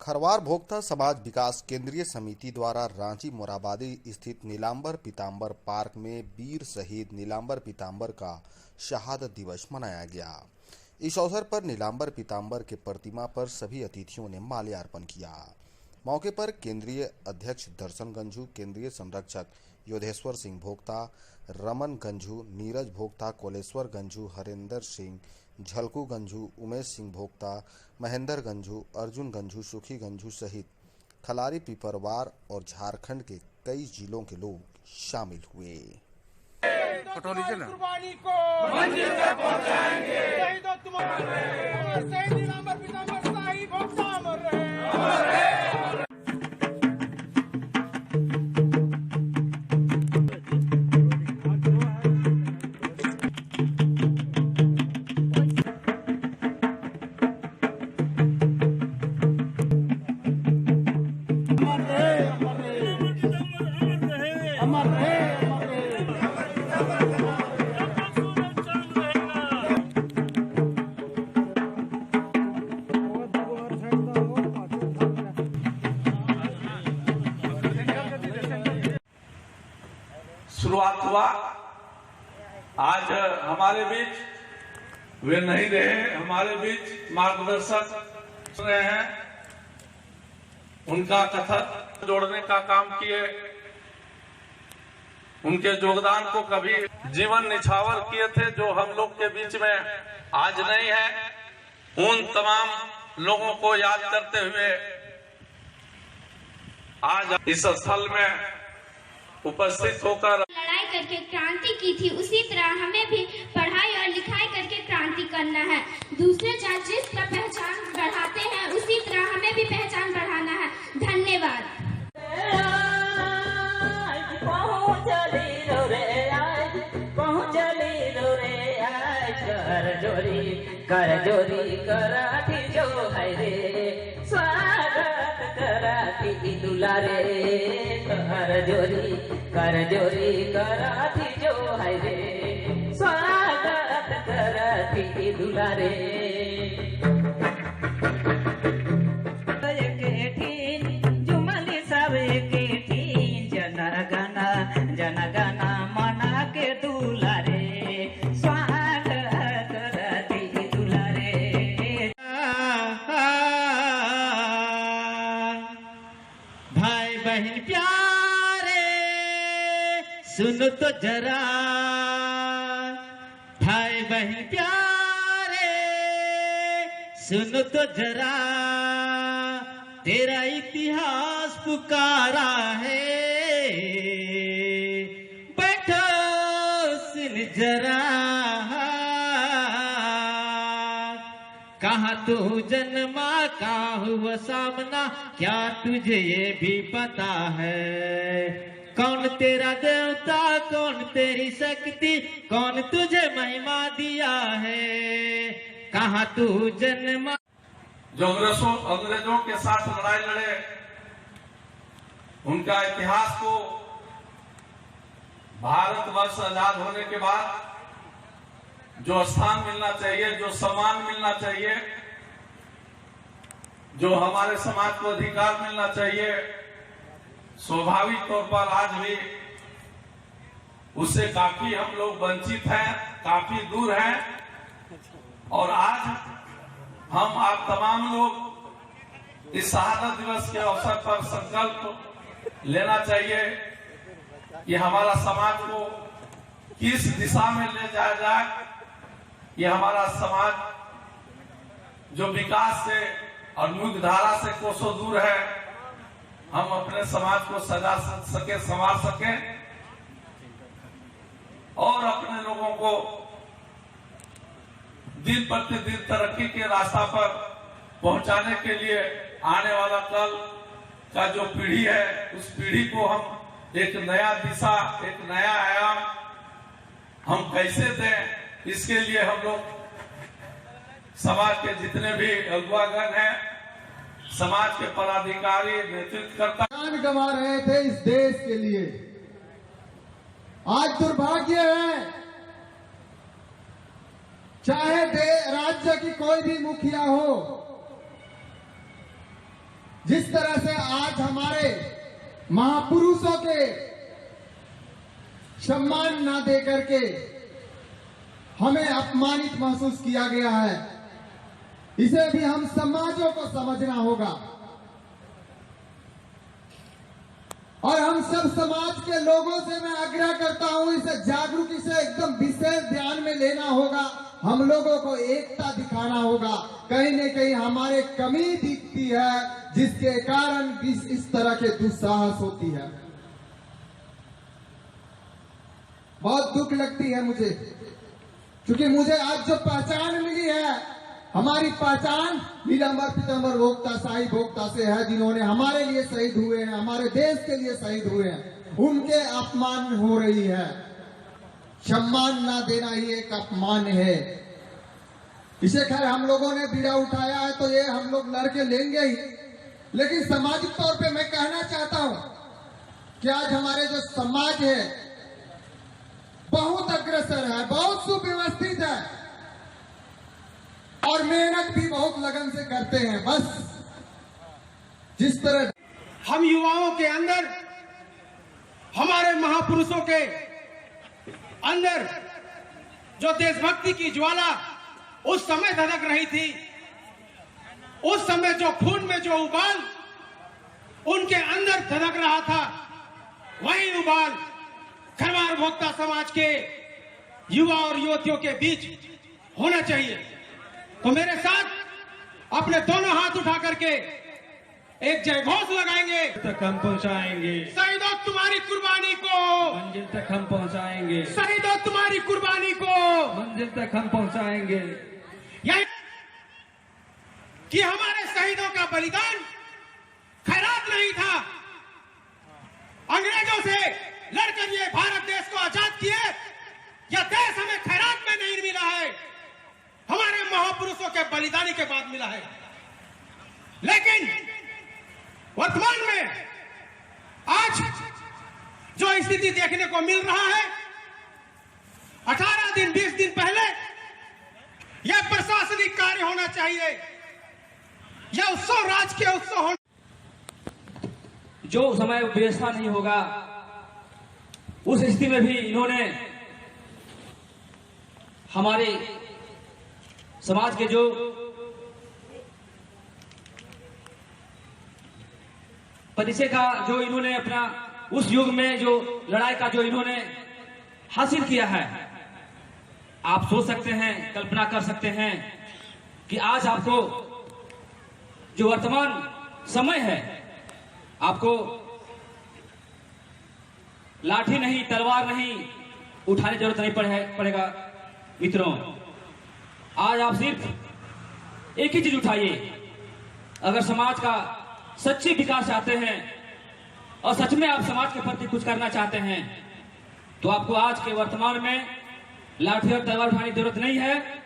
खरवार भोक्ता समाज विकास केंद्रीय समिति द्वारा रांची मोराबादी स्थित नीलांबर पीतांबर पार्क में वीर शहीद नीलांबर पीतांबर का शहादत दिवस मनाया गया। इस अवसर पर नीलांबर पीतांबर के प्रतिमा पर सभी अतिथियों ने माल्यार्पण किया। मौके पर केंद्रीय अध्यक्ष दर्शन गंझू, केंद्रीय संरक्षक योधेश्वर सिंह भोक्ता, रमन गंझू, नीरज भोक्ता, कोलेश्वर गंझू, हरेंद्र सिंह, झलकू गंझू, उमेश सिंह भोक्ता, महेंद्र गंझू, अर्जुन गंझू, सुखी गंझू सहित खलारी, पिपरवार और झारखंड के कई जिलों के लोग शामिल हुए। शुरुआत हुआ। आज हमारे बीच वे नहीं रहे, हमारे बीच मार्गदर्शक रहे हैं। उनका कथन जोड़ने का काम किए, उनके योगदान को कभी जीवन निछावर किए थे जो हम लोग के बीच में आज नहीं है। उन तमाम लोगों को याद करते हुए आज इस स्थल में उपस्थित होकर लड़ाई करके क्रांति की थी, उसी तरह हमें भी पढ़ाई और लिखाई करके क्रांति करना है। दूसरे जात जिस तरह पहचान बढ़ाते हैं उसी तरह हमें भी पहचान बढ़ाना है। धन्यवाद। कर जोरी कराठी जो है रे, स्वागत कराठी दुलारे। कर जोरी कराठी जो है रे, स्वागत कराठी दुलारे। जुमली सब केठीन जनगणा मना के दुलारे। भाई बहन प्यारे सुनो तो जरा, भाई बहन प्यारे सुनो तो जरा, तेरा इतिहास पुकारा है। बैठो सुन जरा, कहाँ तू जन्मा, कहाँ हुआ सामना, क्या तुझे ये भी पता है? कौन तेरा देवता, कौन तेरी शक्ति, कौन तुझे महिमा दिया है? कहाँ तू जन्मा। जो अंग्रेजों के साथ लड़ाई लड़े, उनका इतिहास को भारतवर्ष आजाद होने के बाद जो स्थान मिलना चाहिए, जो सम्मान मिलना चाहिए, जो हमारे समाज को अधिकार मिलना चाहिए, स्वाभाविक तौर पर आज भी उससे काफी हम लोग वंचित हैं, काफी दूर हैं। और आज हम आप तमाम लोग इस शहादत दिवस के अवसर पर संकल्प लेना चाहिए कि हमारा समाज को किस दिशा में ले जाया जाए। ये हमारा समाज जो विकास से और मुख्य धारा से कोसों दूर है, हम अपने समाज को सजा सके, संवार सके और अपने लोगों को दिन प्रतिदिन तरक्की के रास्ता पर पहुंचाने के लिए आने वाला कल का जो पीढ़ी है, उस पीढ़ी को हम एक नया दिशा, एक नया आयाम हम कैसे दें, इसके लिए हम लोग समाज के जितने भी अगुवागण हैं, समाज के पदाधिकारी, नेतृत्वकर्ता जान गंवा रहे थे इस देश के लिए। आज दुर्भाग्य है, चाहे राज्य की कोई भी मुखिया हो, जिस तरह से आज हमारे महापुरुषों के सम्मान ना दे करके हमें अपमानित महसूस किया गया है, इसे भी हम समाजों को समझना होगा और हम सब समाज के लोगों से मैं आग्रह करता हूं, इसे जागरूक, इसे एकदम विशेष ध्यान में लेना होगा। हम लोगों को एकता दिखाना होगा। कहीं न कहीं हमारे कमी दिखती है, जिसके कारण इस तरह के दुस्साहस होती है। बहुत दुख लगती है मुझे, क्योंकि मुझे आज जो पहचान मिली है, हमारी पहचान नीलांबर पीतांबर भोक्ता शाही भोक्ता से है, जिन्होंने हमारे लिए शहीद हुए हैं, हमारे देश के लिए शहीद हुए हैं। उनके अपमान हो रही है। सम्मान ना देना ही एक अपमान है। इसे खैर हम लोगों ने बीड़ा उठाया है तो ये हम लोग लड़के लेंगे ही, लेकिन सामाजिक तौर पे मैं कहना चाहता हूं कि आज हमारे जो समाज है बहुत अग्रसर है, बहुत सुव्यवस्थित है और मेहनत भी बहुत लगन से करते हैं। बस जिस तरह हम युवाओं के अंदर, हमारे महापुरुषों के अंदर जो देशभक्ति की ज्वाला उस समय धधक रही थी, उस समय जो खून में जो उबाल उनके अंदर धधक रहा था, वही उबाल खरवार भोक्ता समाज के युवा और युवतियों के बीच होना चाहिए। तो मेरे साथ अपने दोनों हाथ उठा करके एक जय घोष लगाएंगे। तक हम पहुंचाएंगे, शहीदों तुम्हारी कुर्बानी को मंजिल तक हम पहुंचाएंगे, शहीदों तुम्हारी कुर्बानी को मंजिल तक हम पहुंचाएंगे। यही कि हमारे शहीदों का बलिदान खैरात नहीं था। अंग्रेजों से लड़कर ये भारत देश को आजाद किए, यह देश हमें खैरात में नहीं मिला है, हमारे महापुरुषों के बलिदानी के बाद मिला है। लेकिन वर्तमान में आज जो स्थिति देखने को मिल रहा है, 18 दिन 20 दिन पहले यह प्रशासनिक कार्य होना चाहिए, यह उत्सव राजकीय उत्सव होना। जो समय व्यवस्था नहीं होगा उस स्थिति में भी इन्होंने हमारे समाज के जो परिचय का जो इन्होंने अपना उस युग में जो लड़ाई का जो इन्होंने हासिल किया है, आप सोच सकते हैं, कल्पना कर सकते हैं कि आज आपको जो वर्तमान समय है, आपको लाठी नहीं, तलवार नहीं उठाने की जरूरत नहीं पड़ेगा। मित्रों, आज आप सिर्फ एक ही चीज उठाइए। अगर समाज का सच्ची विकास चाहते हैं और सच में आप समाज के प्रति कुछ करना चाहते हैं, तो आपको आज के वर्तमान में लाठी और तलवार उठाने की जरूरत नहीं है।